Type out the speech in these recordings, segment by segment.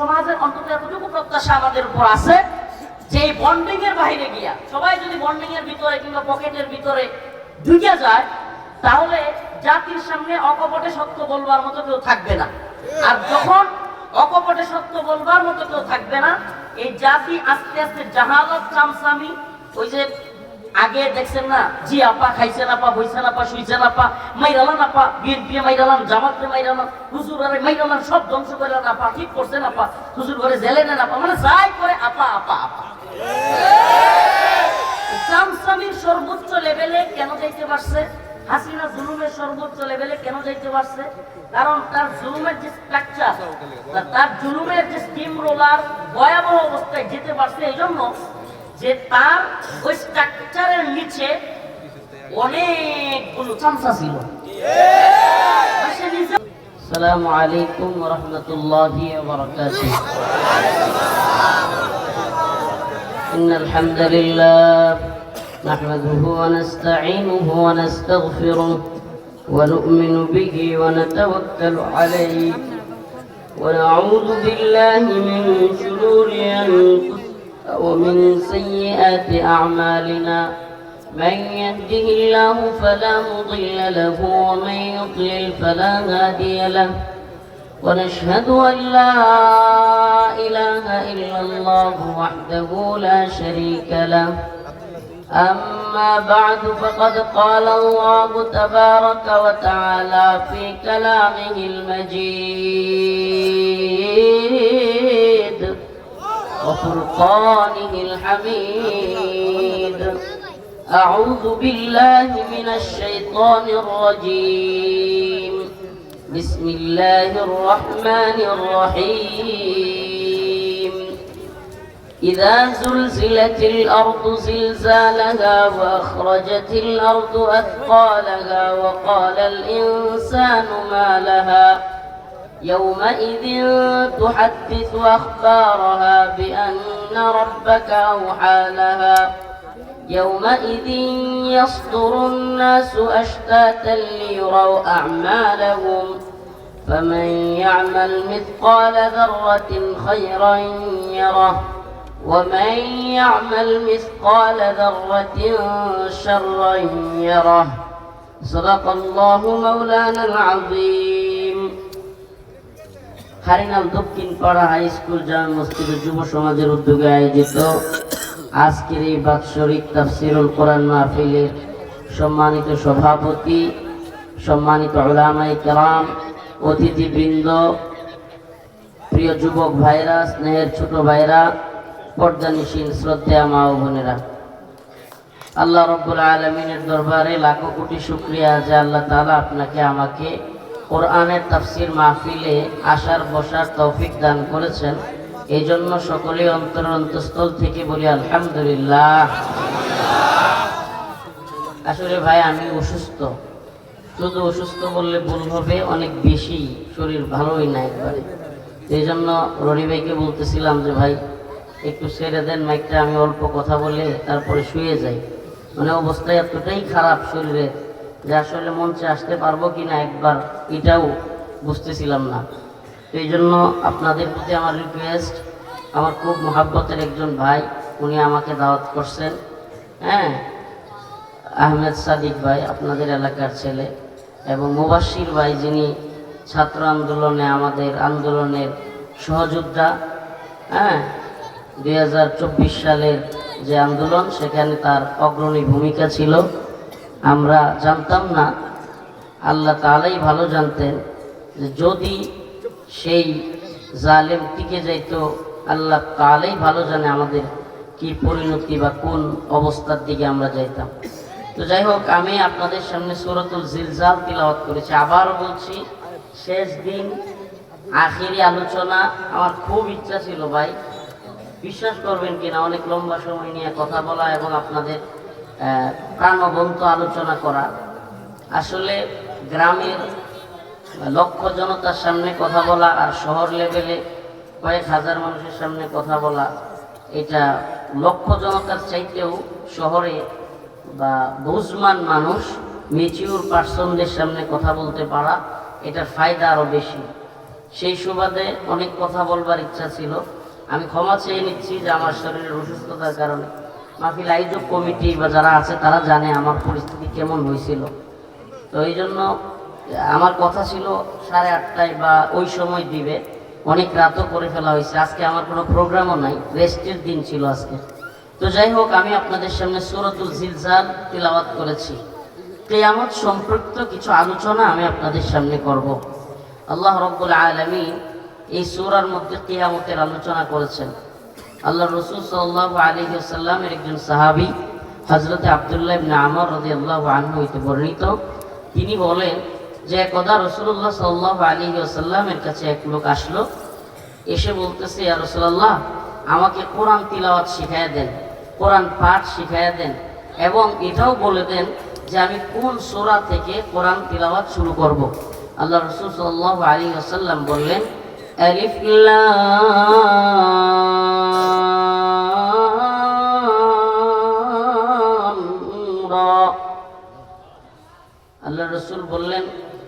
সমাজের অন্তত এতটুকু প্রত্যাশা আমাদের উপর আছে যে এই বন্ডিং এর বাইরে গিয়া সবাই যদি বন্ডিং এর ভিতরে কিংবা পকেটের ভিতরে ঢুকে যায়, তাহলে জাতির সামনে অকপটে সত্য বলবার মতো কেউ থাকবে না। আর যখন অকপটে সত্য বলবার মতো কেউ থাকবে না, এই জাতি আস্তে আস্তে জাহালত, চামচামি, ওই যে আগে দেখছেন না, জি আপা খাইছেন আপা, বইছেন আপা, শুইছেন আপা, মাইরালান আপা, বিএনপি মাইরালান, জামাতে মাইরালান, হুজুর আরে মাইরালান, সব ধ্বংস করলেন আপা, ঠিক করছেন আপা, হুজুর ঘরে জেলে নেন আপা, মানে যাই করে আপা আপা আপা। চামচামির সর্বোচ্চ লেভেলে কেন যাইতে পারছে? হাসিনা জুলুমের সর্বোচ্চ লেভেলে কেন যাইতে পারছে? কারণ তার জুলুমের যে স্ট্রাকচার, তার জুলুমের যে স্টিম রোলার ভয়াবহ অবস্থায় যেতে পারছে এই জন্য যে তার ওই স্ট্রাকচারের নিচে অনেকগুলো চামচা ছিল। আসসালামু আলাইকুম ওয়া রাহমাতুল্লাহি ওয়া বারাকাতুহু। ইন্নাল হামদুলিল্লাহ নাহমাদুহু ওয়া নাস্তাঈনুহু ওয়া নাস্তাগফিরুহু ওয়া নু'মিনু বিহি ওয়া নাতাওয়াক্কালু আলাইহি ওয়া না'উযু বিল্লাহি মিন শুরুরি আনফুসিনা ومن سيئات أعمالنا من يهده الله فلا مضل له ومن يضلل فلا هادي له ونشهد أن لا إله إلا الله وحده لا شريك له أما بعد فقد قال الله تبارك وتعالى في كلامه المجيد وفرقانه الحميد. أعوذ بالله من الشيطان الرجيم. بسم الله الرحمن الرحيم. إذا زلزلت الأرض زلزالها وأخرجت الأرض أثقالها وقال الإنسان ما لها يومئذ تحدث أخبارها بأن ربك أوحى لها يومئذ يصدر الناس أشتاتا ليروا أعمالهم فمن يعمل مثقال ذرة خيرا يره ومن يعمل مثقال ذرة شرا يره. صدق الله مولانا العظيم. হারিনাল দক্ষিণ পাড়া হাই স্কুল জামে মসজিদের যুব সমাজের উদ্যোগে আয়োজিত আজকের এই বাৎসরিক তাফসিরুল কোরআন মাহফিলের সম্মানিত সভাপতি, সম্মানিত উলামায়ে কেরাম, অতিথিবৃন্দ, প্রিয় যুবক ভাইরা, স্নেহের ছোট ভাইরা, পর্দানিশীন শ্রদ্ধেয় মা ও বোনেরা, আল্লাহ রাব্বুল আলামিনের দরবারে লাখো কোটি শুকরিয়া যে আল্লাহ তাআলা আপনাকে আমাকে কোরআনের তাফসির মাহফিলে আসার বসার তৌফিক দান করেছেন। এই জন্য সকলে অন্তরস্থল থেকে বলি আলহামদুলিল্লাহ। আসলে ভাই আমি অসুস্থ, শুধু অসুস্থ বললে ভুল হবে, অনেক বেশি শরীর ভালোই না একবারে। এই জন্য রনি ভাইকে বলতেছিলাম যে ভাই একটু ছেড়ে দেন মাইকটা, আমি অল্প কথা বলে তারপরে শুয়ে যাই। মানে অবস্থা এতটাই খারাপ শরীরের যে আসলে মঞ্চে আসতে পারবো কিনা একবার এটাও বুঝতেছিলাম না। তো এই জন্য আপনাদের প্রতি আমার রিকোয়েস্ট, আমার খুব মহাব্বতের একজন ভাই, উনি আমাকে দাওয়াত করছেন, হ্যাঁ, আহমেদ সাদিক ভাই, আপনাদের এলাকার ছেলে, এবং মুবাশশির ভাই, যিনি ছাত্র আন্দোলনে আমাদের আন্দোলনের সহযোদ্ধা, হ্যাঁ, 2024 সালের যে আন্দোলন সেখানে তার অগ্রণী ভূমিকা ছিল। আমরা জানতাম না, আল্লাহ তাআলাই ভালো জানতেন যে যদি সেই জালেম টিকে যাইত, আল্লাহ তাআলাই ভালো জানে আমাদের কি পরিণতি বা কোন অবস্থার দিকে আমরা যাইতাম। তো যাই হোক, আমি আপনাদের সামনে সূরাতুল জিলজাল তিলাওয়াত করেছি। আবারও বলছি, শেষ দিন, আখিরি আলোচনা। আমার খুব ইচ্ছা ছিল ভাই, বিশ্বাস করবেন কিনা, অনেক লম্বা সময় নিয়ে কথা বলা এবং আপনাদের প্রাণবন্ত আলোচনা করা। আসলে গ্রামের লক্ষ জনতার সামনে কথা বলা আর শহর লেভেলে কয়েক হাজার মানুষের সামনে কথা বলা, এটা লক্ষ জনতার চাইতেও শহরে বা বুঝমান মানুষ, ম্যাচিউর পার্সনদের সামনে কথা বলতে পারা, এটার ফায়দা আরও বেশি। সেই সুবাদে অনেক কথা বলবার ইচ্ছা ছিল। আমি ক্ষমা চেয়ে নিচ্ছি যে আমার শরীরের অসুস্থতার কারণে। মাহফিল আয়োজক কমিটি বা যারা আছে তারা জানে আমার পরিস্থিতি কেমন হয়েছিল। তো এই জন্য আমার কথা ছিল 8:30টায় বা ওই সময় দিবে, অনেক রাতও করে ফেলা হয়েছে। আজকে আমার কোনো প্রোগ্রামও নাই, রেস্টের দিন ছিল আজকে। তো যাই হোক, আমি আপনাদের সামনে সূরাতুল জিলজাল তিলাওয়াত করেছি। কিয়ামত সম্পর্কিত কিছু আলোচনা আমি আপনাদের সামনে করব। আল্লাহ রাব্বুল আলামিন এই সূরার মধ্যে কিয়ামতের আলোচনা করেছেন। আল্লাহ রাসূল সাল্লাল্লাহু আলাইহি ওয়াসাল্লামের একজন সাহাবী হযরত আব্দুল্লাহ ইবনে আমর রাদিয়াল্লাহু আনহু হতে বর্ণিত, তিনি বলেন যে একদা রাসূলুল্লাহ সাল্লাল্লাহু আলাইহি ওয়াসাল্লামের কাছে এক লোক আসলো, এসে বলতেছে, ইয়া রাসূলুল্লাহ, আমাকে কোরআন তিলাওয়াত শিখায়া দেন, কোরআন পাঠ শিখায়া দেন, এবং এটাও বলে দেন যে আমি কোন সূরা থেকে কোরআন তিলাওয়াত শুরু করব। আল্লাহ রাসূল সাল্লাল্লাহু আলাইহি ওয়াসাল্লাম বললেন, আলিফ লাম রা। আল্লাহ রাসূল বললেন,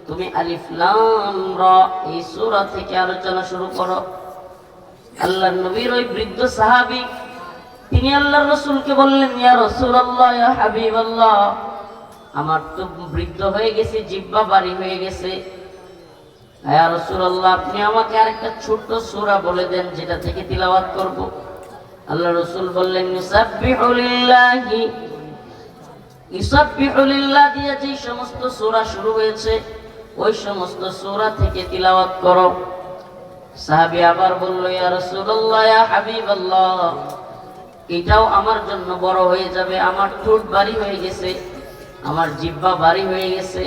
তুমি আলিফ লাম রা এই সূরা থেকে আলোচনা শুরু করো। আল্লাহর নবীর ওই বৃদ্ধ সাহাবী তিনি আল্লাহর রাসূলকে বললেন, ইয়া রাসূলুল্লাহ, ইয়া হাবিবাল্লাহ, আমার তো বৃদ্ধ হয়ে গেছে, জিহ্বা ভারী হয়ে গেছে, ইয়া রাসূলুল্লাহ, আপনি আমাকে আরেকটা ছোট্ট সূরা বলে দেন যেটা থেকে তিলাওয়াত করব। আল্লাহ রাসূল বললেন, ইউসাব্বিহু লিল্লাহ দিয়ে যে সমস্ত সূরা শুরু হয়েছে ওই সমস্ত সূরা থেকে তিলাওয়াত করো। সাহাবী আবার বলল, ইয়া রাসূলুল্লাহ, ইয়া হাবিবাল্লাহ, এটাও আমার জন্য বড় হয়ে যাবে, আমার ঠোঁট ভারী হয়ে গেছে, আমার জিহ্বা ভারী হয়ে গেছে।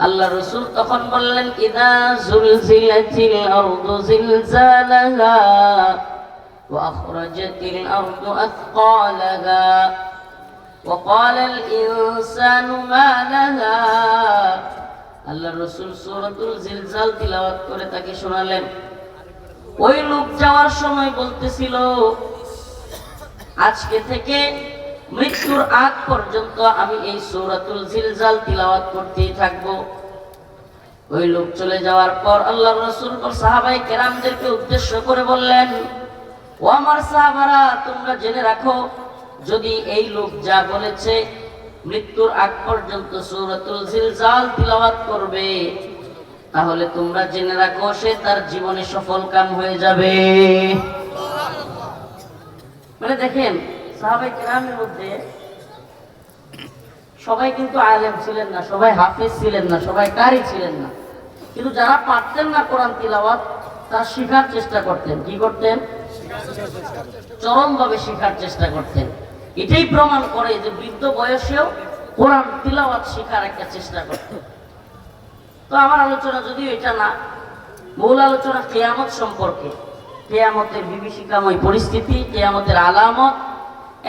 আল্লাহ রাসূল তখন বললেন, ইযা যুলজিলাতিল আরদু জিলজালাহা ওয়া আখরাজাতিল আরদু আথকালাহা ওয়া ক্বালাল ইনসানু মা লাহা। আল্লাহ রাসূল সূরাতুল জিলজাল তিলাওয়াত করে তাকে শোনালেন। ওই লোক যাওয়ার সময় বলতেছিল, আজকে থেকে মৃত্যুর আগ পর্যন্ত আমি এই সূরাতুল জিলজাল তিলাওয়াত করতেই থাকব। ওই লোক চলে যাওয়ার পর আল্লাহর রাসূল সাহাবায়ে কেরামদেরকে উদ্দেশ্য করে বললেন, ও আমার সাহাবারা, তোমরা জেনে রাখো, যদি এই লোক যা বলেছে মৃত্যুর আগ পর্যন্ত সূরাতুল জিলজাল তিলাওয়াত করবে, তাহলে তোমরা জেনে রাখো সে তার জীবনে সফল কাম হয়ে যাবে। মানে দেখেন, সাহাবায়ে কেরামের মধ্যে সবাই কিন্তু আলেম ছিলেন না, সবাই হাফেজ ছিলেন না, সবাই কারি ছিলেন না, কিন্তু যারা পারতেন না কোরআন তিলাওয়াত তারা শেখার চেষ্টা করতেন। কি করতেন? চরমভাবে শেখার চেষ্টা করতেন। এটাই প্রমাণ করে যে বৃদ্ধ বয়সেও কোরআন তিলাওয়াত শেখার একটা চেষ্টা করতেন। তো আমার আলোচনা যদিও এটা না, মূল আলোচনা কিয়ামত সম্পর্কে, কিয়ামতের বিভীষিকাময় পরিস্থিতি, কিয়ামতের আলামত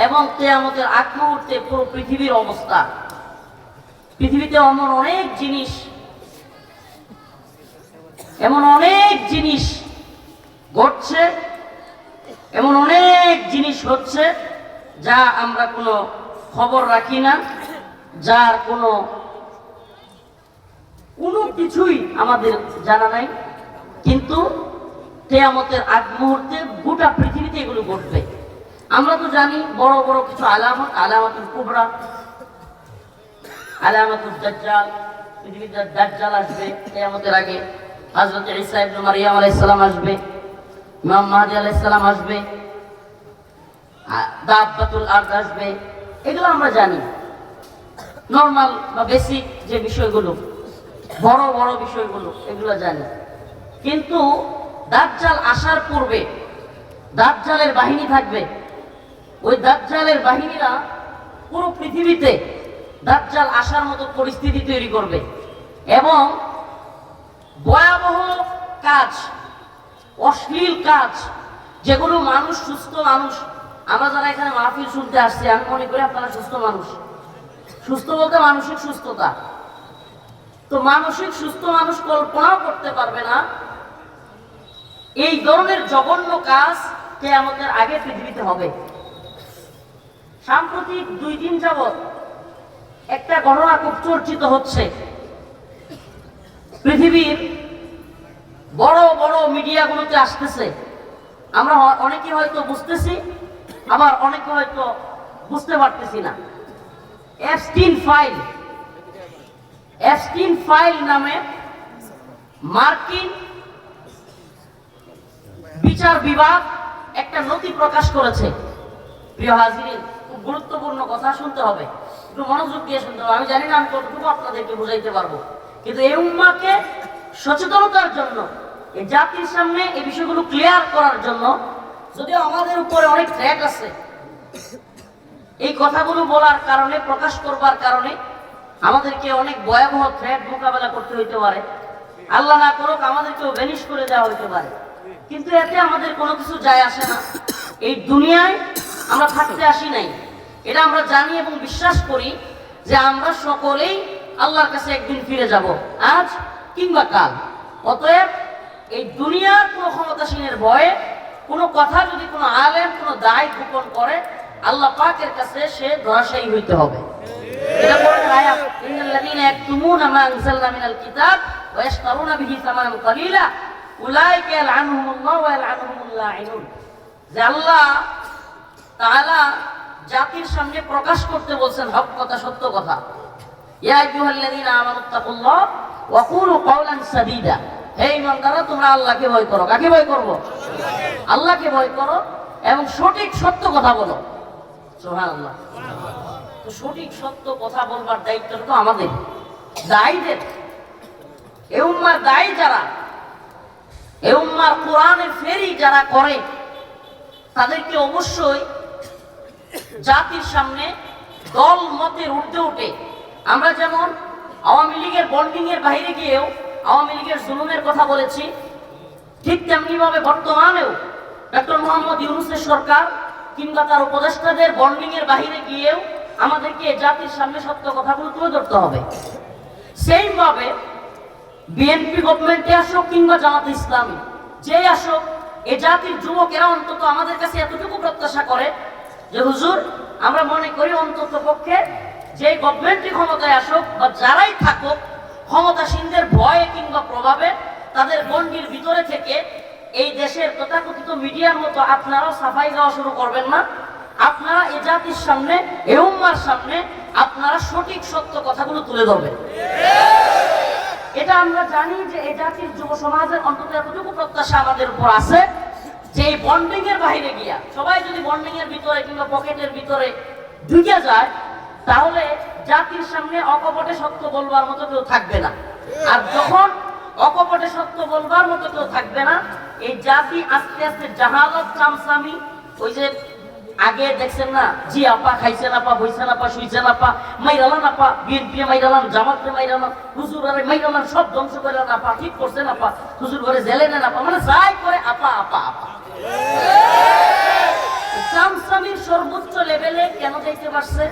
এবং কিয়ামতের আগ মুহূর্তে পুরো পৃথিবীর অবস্থা। পৃথিবীতে এমন অনেক জিনিস ঘটছে, এমন অনেক জিনিস হচ্ছে যা আমরা কোনো খবর রাখি না, যার কোনো কিছুই আমাদের জানা নাই, কিন্তু কিয়ামতের আগ মুহূর্তে গোটা পৃথিবীতে এগুলো ঘটবে। আমরা তো জানি বড় বড় কিছু আলামত, আলামাতুল কুবরা, আলামাতুল দাজ্জাল, পৃথিবীতে দাজ্জাল আসবে কিয়ামতের আগে, হযরত ঈসা ইবনে মারইয়াম আলাইহিস সালাম আসবে, ইমাম মাহদী আলাইহিস সালাম আসবে, দাব্বাতুল আরদ আসবে, এগুলো আমরা জানি। নরমাল বা বেসিক যে বিষয়গুলো, বড় বড় বিষয়গুলো, এগুলো জানি। কিন্তু দাজ্জাল আসার পূর্বে দাজ্জালের বাহিনী থাকবে। ওই দাজ্জালের বাহিনীরা পুরো পৃথিবীতে দাজ্জাল আসার মতো পরিস্থিতি তৈরি করবে এবং ভয়াবহ কাজ, অশ্লীল কাজ, যেগুলো মানুষ, সুস্থ মানুষ, আমরা যারা এখানে মাহফিল শুনতে আসছি, আমি মনে করি আপনারা সুস্থ মানুষ। সুস্থ বলতে মানসিক সুস্থতা। তো মানসিক সুস্থ মানুষ কল্পনাও করতে পারবে না এই ধরনের জঘন্য কাজ কিয়ামতের আগে পৃথিবীতে হবে। সাম্প্রতিক 2 দিন যাবত একটা ঘটনা খুব চর্চিত হচ্ছে। পৃথিবীর বড় বড় মিডিয়াগুলোতে আসতেছে। আমরা অনেকে হয়তো বুঝতেছি, আবার অনেকে হয়তো বুঝতে পারতেছি না। এপস্টিন ফাইল নামে মার্কিন বিচার বিভাগ একটা নথি প্রকাশ করেছে। প্রিয় হাজিরিন, খুব গুরুত্বপূর্ণ কথা, শুনতে হবে, একটু মনোযোগ দিয়ে শুনতে হবে। আমি জানি না আমি কতটুকু আপনাদেরকে বুঝাইতে পারবো, কিন্তু এই উম্মাহকে সচেতনতার জন্য, এই জাতির সামনে এই বিষয়গুলো ক্লিয়ার করার জন্য, যদিও আমাদের উপরে অনেক থ্রেট আছে, এই কথাগুলো বলার কারণে, প্রকাশ করবার কারণে আমাদেরকে অনেক ভয়াবহ থ্রেট মোকাবেলা করতে হইতে পারে। আল্লাহ না করুক আমাদেরকেও ভ্যানিশ করে দেওয়া হইতে পারে, কিন্তু এতে আমাদের কোনো কিছু যায় আসে না। এই দুনিয়ায় আমরা থাকতে আসি নাই, এটা আমরা জানি এবং বিশ্বাস করি যে আমরা সকলেই আল্লাহর কাছে একদিন ফিরে যাব, আজ কিংবা কাল। অতএব এই দুনিয়ার কোনো ক্ষমতাসীনের ভয়ে কোনো কথা যদি কোনো আলেম, কোনো দায় গোপন করে, আল্লাহ পাকের কাছে সে ধরাশায়ী হইতে হবে। এটা পড়েন আয়াত, ইন্নাল্লাযীনা ইয়াকতুমুনা মা আনজালনা মিনাল কিতাব ওয়া ইয়াশতারুনা বিহি সামানান কালীলা উলাইকা ইয়ালআনুহুমুল্লাহু ওয়া ইয়ালআনুহুমুল লাঈনুন। যে আল্লাহ তাআলা জাতির সামনে প্রকাশ করতে বলছেন হক কথা, সত্য কথা। ইয়া আইয়ুহাল্লাযীনা আমানুত্তাকুল্লাহ ওয়া কুলু কাওলান সাদীদা। হে ঈমানদাররা, তোমরা আল্লাহকে ভয় করো। কাকে ভয় করব? আল্লাহকে ভয় করো এবং সঠিক সত্য কথা বলো। সুবহানাল্লাহ। তো সঠিক সত্য কথা বলবার দায়িত্বটা তো আমাদের, দায়ীদের। এই উম্মার দায়ী যারা, এই উম্মার কোরআনের ফেরি যারা করে, তাদেরকে অবশ্যই জাতির সামনে দল মতের ঊর্ধ্বে উঠে, আমরা যেমন আওয়ামী লীগের বন্ডিং এর বাইরে গিয়েও আওয়ামী লীগের জুলুমের কথা বলেছি, ঠিক তেমনি ভাবে বর্তমানেও ডক্টর মোহাম্মদ ইউনূসের সরকার কিংবা তার উপদেষ্টাদের বন্ডিং এর বাইরে গিয়েও আমাদেরকে জাতির সামনে সত্য কথাগুলো তুলে ধরতে হবে। সেইম ভাবে বিএনপি গভর্নমেন্টে আসুক কিংবা জামাতে ইসলামী যে আসুক, এ জাতির যুবকেরা অন্তত আমাদের কাছে এতটুকু প্রত্যাশা করে যে হুজুর, আমরা মনে করি অন্তত পক্ষে যে গভর্নমেন্টই ক্ষমতায় আসুক বা যারাই থাকুক, ক্ষমতাসীনদের ভয়ে কিংবা প্রভাবে তাদের গণ্ডির ভিতরে থেকে এই দেশের তথাকথিত মিডিয়ার মতো আপনারাও সাফাই গাওয়া শুরু করবেন না। আপনারা এই জাতির সামনে, এই উম্মার সামনে আপনারা সঠিক সত্য কথাগুলো তুলে ধরবেন। এটা আমরা জানি যে এই জাতির যুব সমাজের অন্তত এতটুকু প্রত্যাশা আমাদের উপর আছে যে এই বন্ডিং এর বাইরে গিয়া সবাই যদি বন্ডিং এর ভিতরে কিংবা পকেটের ভিতরে ঢুকে যায়, তাহলে জাতির সামনে অকপটে সত্য বলবার মতো কেউ থাকবে না। আর যখন অকপটে সত্য বলবার মতো কেউ থাকবে না, এই জাতি আস্তে আস্তে জাহালত, চামচামি, ওই যে আগে দেখছেন না, জি আপা খাইছেন আপা, বইছেন আপা, শুইছেন আপা, মাইরালান আপা, বিএনপি মাইরালান, জামাতে মাইরালান, হুজুর আরে মাইরালান, সব ধ্বংস করলেন আপা, ঠিক করছেন আপা, হুজুর ঘরে জেলে নেন আপা, মানে যাই করে আপা আপা আপা। চামচামির সর্বোচ্চ লেভেলে কেন যাইতে পারছে?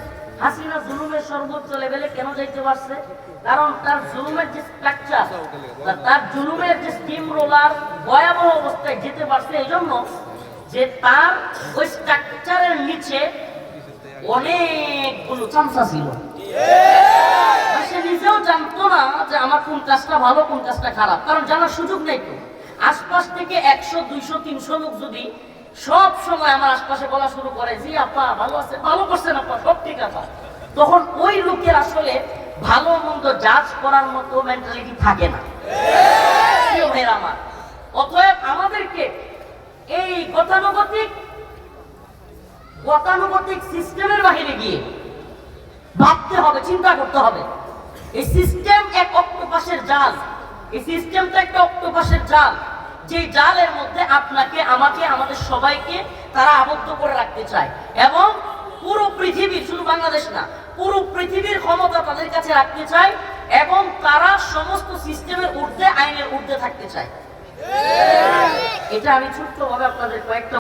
হাসিনা জুলুমের সর্বোচ্চ লেভেলে কেন যাইতে পারছে? কারণ তার জুলুমের যে স্ট্রাকচার, তার জুলুমের যে স্টিম রোলার ভয়াবহ অবস্থায় যেতে পারছে এই জন্য যে তার ওই স্ট্রাকচারের নিচে অনেকগুলো চামচা ছিল। সে নিজেও জানতো না যে আমার কোন কাজটা ভালো, কোন কাজটা খারাপ, কারণ জানার সুযোগ নেই। তো আশপাশ থেকে 100, 200, 300 লোক যদি সব সময় আমার আশপাশে বলা শুরু করে, জি আপা ভালো আছে, ভালো করছেন আপা, সব ঠিক আছে, তখন ওই লোকের আসলে ভালো মন্দ জাজ করার মতো মেন্টালিটি থাকে না। আমার অতএব আমাদেরকে এই গতানুগতিক সিস্টেমের বাইরে গিয়ে ভাবতে হবে, চিন্তা করতে হবে। এই সিস্টেম এক অক্টোপাসের জাল, এই সিস্টেমটা একটা অক্টোপাসের জাল, যে জালের মধ্যে আপনাকে, আমাকে, আমাদের সবাইকে তারা আবদ্ধ করে রাখতে চায় এবং পুরো পৃথিবীর, শুধু বাংলাদেশ না, পুরো পৃথিবীর ক্ষমতা তাদের কাছে রাখতে চায় এবং তারা সমস্ত সিস্টেমের ঊর্ধ্বে, আইনের ঊর্ধ্বে থাকতে চায়। এটা আমি ছোট্টভাবে আপনাদের কয়েকটা